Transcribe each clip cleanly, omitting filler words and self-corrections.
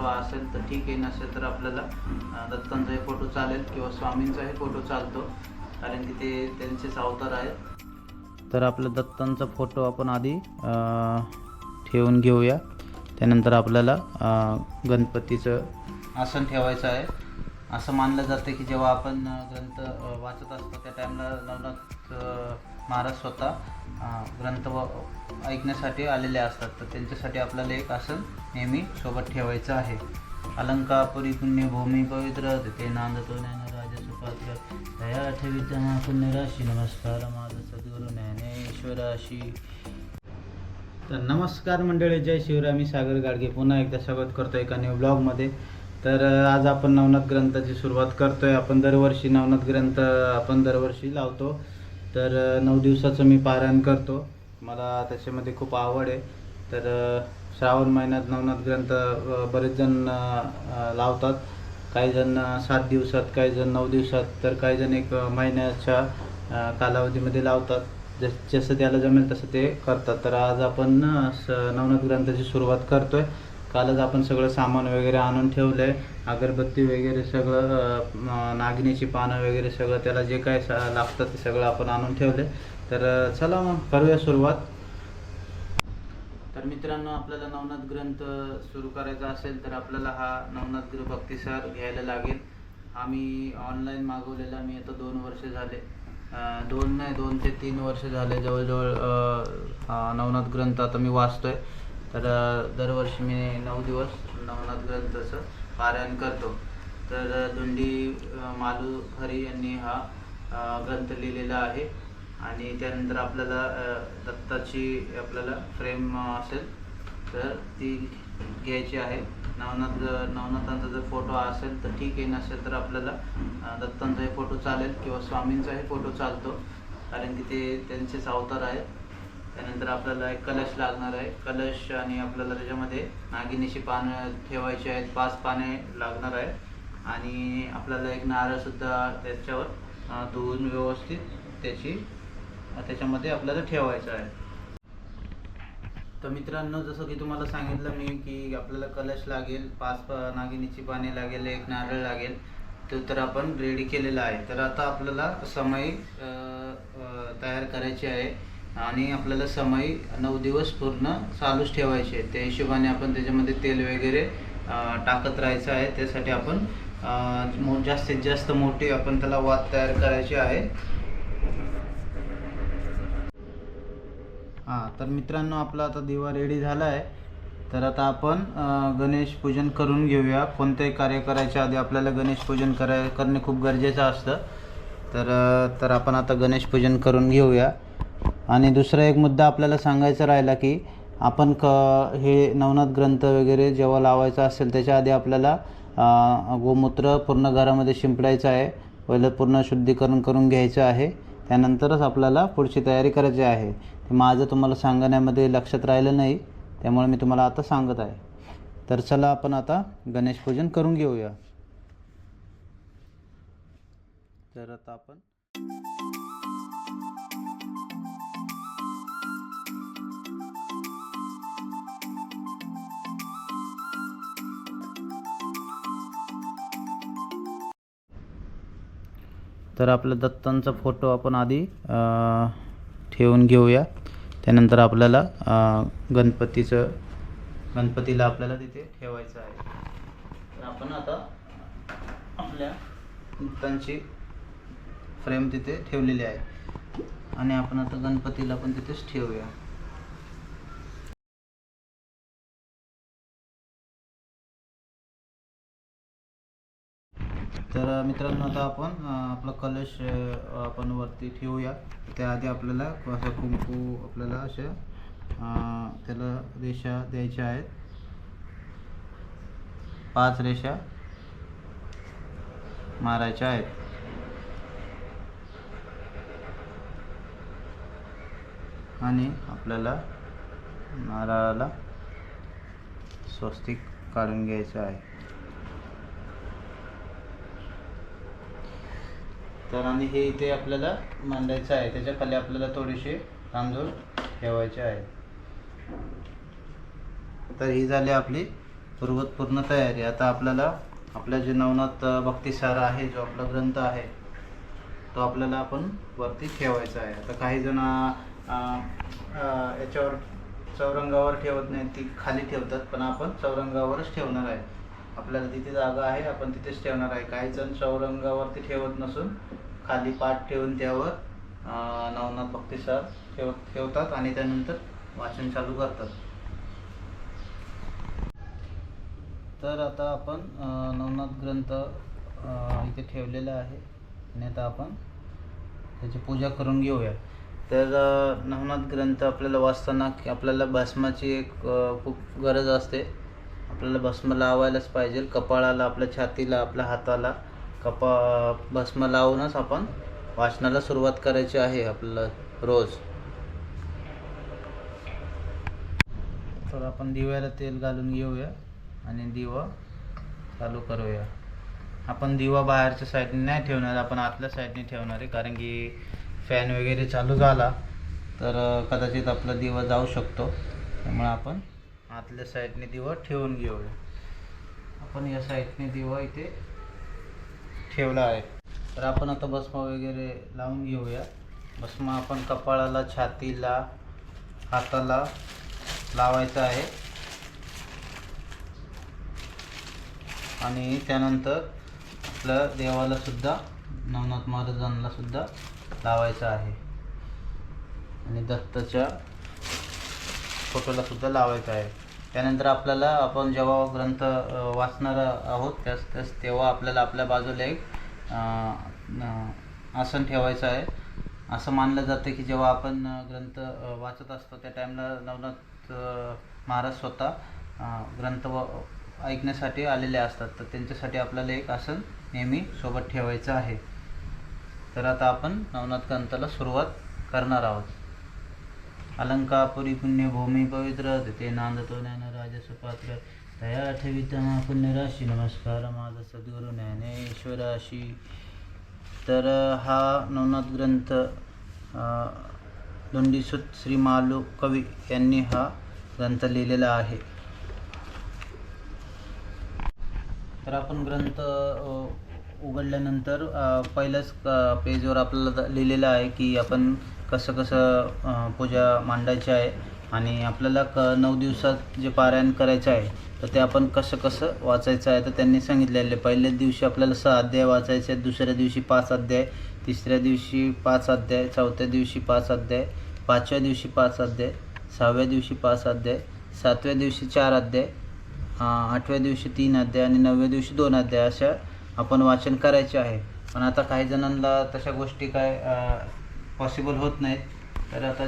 Photo असेल तर ठीक आहे, नसेल तर आपल्याला दत्तांचाही फोटो चालेल किंवा स्वामींचाही फोटो चालतो, कारण की ते त्यांचेच अवतार आहेत. तर आपल्या दत्तांचा फोटो आपण आधी ठेवून घेऊया. त्यानंतर आपल्याला गणपतीचं आसन ठेवायचं आहे. असं मानलं जातं की जेव्हा आपण ग्रंथ वाचत असतो त्या टाईमला नवनाथ महाराज स्वतः ग्रंथ ऐकण्यासाठी आलेले असतात, तर त्यांच्यासाठी आपल्याला एक आसन नेहमी सोबत ठेवायचं आहे. अलंकापुरी पुण्यभूमी पवित्र ते नांदतो ज्ञानराज सुपात्र दया ठेवित पुण्यराशी नमस्कार माझा सद्गुरू ज्ञानेश्वराशी. तर नमस्कार मंडळी, जय शिवराय. मी सागर गाडगे पुन्हा एकदा स्वागत करतो एका न्यू ब्लॉगमध्ये. तर आज आपण नवनाथ ग्रंथाची सुरुवात करतोय. आपण दरवर्षी नवनाथ ग्रंथ दरवर्षी लावतो. तर 9 दिवसाचं मी पारायण करतो. मला त्याच्यामध्ये खूप आवड आहे. तर श्रावण महिन्यात नवनाथ ग्रंथ बरेच जण लावतात. काही जण 7 दिवसात, काही जण 9 दिवसात, तर काही जण 1 महिन्याच्या कालावधीमध्ये लावतात. जसं त्याला जमेल तसं ते करतात. तर आज आपण नवनाथ ग्रंथाची सुरुवात करतोय. कालच आपण सगळं सामान वगैरे आणून ठेवलं आहे. अगरबत्ती वगैरे सगळं, नागिनीची पानं वगैरे सगळं, त्याला जे काय लागतं ते सगळं आपण आणून ठेवलं. तर चला मग करूया सुरुवात. तर मित्रांनो, आपल्याला नवनाथ ग्रंथ सुरू करायचा असेल तर आपल्याला हा नवनाथ भक्तिसार घ्यायला लागेल. हा मी ऑनलाईन मागवलेला. मी आता 2 वर्ष झाले, 2 ते 3 वर्ष झाले जवळजवळ नवनाथ ग्रंथ आता मी वाचतोय. तर दरवर्षी मी 9 दिवस नवनाथ ग्रंथाचं पारायण करतो. तर धुंडी मालू हरी यांनी हा ग्रंथ लिहिलेला आहे. आणि त्यानंतर आपल्याला दत्ताची आपल्याला फ्रेम असेल तर ती घ्यायची आहे. नवनाथांचा जर फोटो असेल तर ठीक आहे, नसेल तर आपल्याला दत्तांचाही फोटो चालेल किंवा स्वामींचाही फोटो चालतो, कारण की ते त्यांचेच अवतार आहेत. त्यानंतर आपल्याला एक कलश लागणार आहे. कलश आणि आपल्याला त्याच्यामध्ये नागिनीची पानं ठेवायची आहेत. 5 पाने लागणार आहे. आणि आपल्याला एक नारळसुद्धा त्याच्यावर धुवून व्यवस्थित त्याच्यामध्ये आपल्याला ठेवायचं आहे. तर मित्रांनो, जसं की तुम्हाला सांगितलं मी की आपल्याला कलश लागेल, 5 नागिनीची पाने लागेल, 1 नारळ लागेल. तर आपण रेडी केलेला आहे. तर आता आपल्याला समई तयार करायची आहे आणि आपल्याला समई 9 दिवस पूर्ण चालूच ठेवायची आहे. त्या हिशोबाने आपण त्याच्यामध्ये तेल वगैरे टाकत राहायचं आहे. त्यासाठी आपण जास्तीत जास्त मोठी आपण त्याला वात तयार करायची आहे. तर मित्रांनो, आपला आता दिवा रेडी झाला आहे. तर आता आपण गणेश पूजन करून घेऊया. कोणतेही कार्य करायच्या आधी आपल्याला गणेश पूजन करणे खूप गरजेचं असतं. तर आपण आता गणेश पूजन करून घेऊया. आणि दुसरा एक मुद्दा आपल्याला सांगायचा राहिला की आपण हे नवनाथ ग्रंथ वगैरे जेव्हा लावायचं असेल त्याच्या आधी आपल्याला गोमूत्र पूर्ण घरामध्ये शिंपडायचं आहे. पहिलं पूर्ण शुद्धीकरण करून घ्यायचं आहे. त्यानंतरच आपल्याला पुढची तयारी करायची आहे. ते माझं तुम्हाला सांगण्यामध्ये लक्षात राहिलं नाही, त्यामुळे मी तुम्हाला आता सांगत आहे. तर चला आपण आता गणेश पूजन करून घेऊया. तर आता आपण आपल्या दत्तांचा फोटो आपण आधी ठेवून घेऊया. त्यानंतर आपल्याला गणपतीला आपल्याला तिथे ठेवायचं आहे. तर आपण आता आपल्या दत्तांची फ्रेम तिथे ठेवलेली आहे आणि आपण आता गणपतीला पण तिथेच ठेवूया. तर मित्रांनो, आता आपण आपला कलश आपण वरती ठेवूया. त्याआधी आपल्याला असं कुंकू आपल्याला अशा त्याला रेषा द्यायच्या आहेत. 5 रेषा मारायच्या आहेत. आणि आपल्याला नारळाला स्वस्तिक काढून घ्यायचं आहे. तर आणि हे इथे आपल्याला मांडायचं आहे. त्याच्या खाली आपल्याला थोडेसे तांदूळ ठेवायचे आहे. तर ही झाली आपली पूर्ण तयारी. आता आपल्याला आपल्या जे नवनाथ भक्तिसार आहे, जो आपला ग्रंथ आहे, तो आपल्याला आपण वरती ठेवायचा आहे. आता काही जण याच्यावर चौरंगावर ठेवत नाही, ती खाली ठेवतात, पण आपण चौरंगावरच ठेवणार आहे. आपल्याला तिथे जागा आहे, आपण तिथेच ठेवणार आहे. काही जण चौरंगावरती ठेवत नसून खाली पाठ ठेवून त्यावर नवनाथ भक्तिसार ठेवतात आणि त्यानंतर वाचन चालू करतात. तर आता आपण नवनाथ ग्रंथ इथे ठेवलेला आहे आणि आता आपण त्याची पूजा करून घेऊया. तर नवनाथ ग्रंथ आपल्याला वाचताना आपल्याला भस्माची एक खूप गरज असते. आपल्याला भस्म लावायलाच पाहिजे. कपाळाला, आपल्या छातीला, आपल्या हाताला भस्म लावूनच आपण वाचनाला सुरुवात करायची आहे आपल्याला रोज. तर आपण दिव्याला तेल घालून घेऊया आणि दिवा चालू करूया. आपण दिवा बाहेरच्या साईडने नाही ठेवणार, आपण आतल्या साईडने ठेवणार आहे, कारण की फॅन वगैरे चालू झाला तर कदाचित आपला दिवा जाऊ शकतो. त्यामुळे आपण आतल्या साईडने दिवा ठेवून घेऊया. आपण या साईडने दिवा इथे ठेवला आहे. तर आपण आता भस्म वगैरे लावून घेऊया. भस्म आपण कपाळाला, छातीला, हाताला लावायचं आहे आणि त्यानंतर आपल्या देवाला सुद्धा, नवनाथ महाराजांना सुद्धा लावायचं आहे आणि दत्ताच्या फोटोला सुद्धा लावायचं आहे. त्यानंतर आपल्याला, आपण जेव्हा ग्रंथ वाचणार आहोत तेव्हा आपल्याला आपल्या बाजूला एक आसन ठेवायचं आहे. असं मानलं जातं की जेव्हा आपण ग्रंथ वाचत असतो त्या टाईमला नवनाथ महाराज स्वतः ग्रंथ ऐकण्यासाठी आलेले असतात. तर त्यांच्यासाठी आपल्याला एक आसन नेहमी सोबत ठेवायचं आहे. तर आता आपण नवनाथ ग्रंथाला सुरुवात करणार आहोत. अलंकापुरी पुण्यभूमी पवित्र, तिथे नांदतो ज्ञानराजाचं पात्र, दया ठेविता पुण्यराशी, नमस्कार माझा सद्गुरू ज्ञानेश्वराशी. तर हा नवनाथ ग्रंथ दोंडीसूत श्री मालू कवी यांनी हा ग्रंथ लिहिलेला आहे. तर आपण ग्रंथ उघडल्यानंतर पहिल्याच पेजवर आपल्याला लिहिलेलं आहे की आपण कसं पूजा मांडायची आहे आणि आपल्याला 9 दिवसात जे पारायण करायचं आहे तर ते आपण कसं वाचायचं आहे. तर त्यांनी सांगितलेले, पहिल्या दिवशी आपल्याला 6 अध्याय वाचायचे आहेत, दुसऱ्या दिवशी 5 अध्याय, तिसऱ्या दिवशी 5 अध्याय, चौथ्या दिवशी 5 अध्याय, 5व्या दिवशी 5 अध्याय, 6व्या दिवशी 5 अध्याय, 7व्या दिवशी 4 अध्याय, 8व्या दिवशी 3 अध्याय आणि 9व्या दिवशी 2 अध्याय अशा आपण वाचन करायचे आहे. पण आता काही जणांना तशा गोष्टी काय पॉसिबल होत नाहीत. तर आता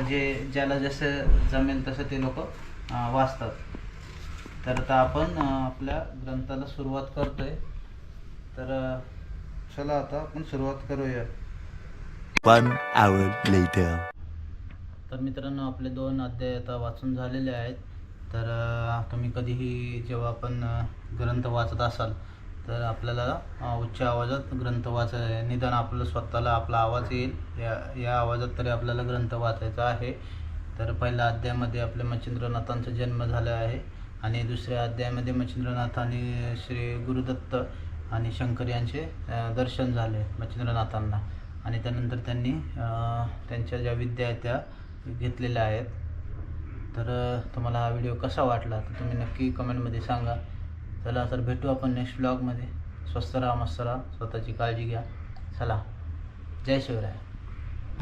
ज्याला जसं जमेल तसं ते लोक वाचतात. तर आता आपण आपल्या ग्रंथाला सुरुवात करतोय. तर चला आता आपण सुरुवात करूया. 1 hour later. तर मित्रांनो, आपले 2 अध्याय आता वाचून झालेले आहेत. तर तुम्ही कधीही जेव्हा आपण ग्रंथ वाचत असाल तर आपल्याला उच्च आवाजात ग्रंथ निदान आपलं स्वतःला आपला आवाज येईल या आवाजात तरी आपल्याला ग्रंथ वाचायचा आहे. तर पहिल्या अध्यायामध्ये आपल्या मच्छिंद्रनाथांचा जन्म झाला आहे आणि दुसऱ्या अध्यायामध्ये मच्छिंद्रनाथ आणि श्री गुरुदत्त आणि शंकर यांचे दर्शन झाले मच्छिंद्रनाथांना आणि त्यानंतर त्यांनी त्यांच्या ज्या विद्या आहेत त्या घेतलेल्या आहेत. तर तुम्हाला हा व्हिडिओ कसा वाटला तर तुम्ही नक्की कमेंटमध्ये सांगा. चला तर भेटू आपण नेक्स्ट ब्लॉगमध्ये. स्वस्त राहा, मस्त राहा, स्वतःची काळजी घ्या. चला, जय शिवराय.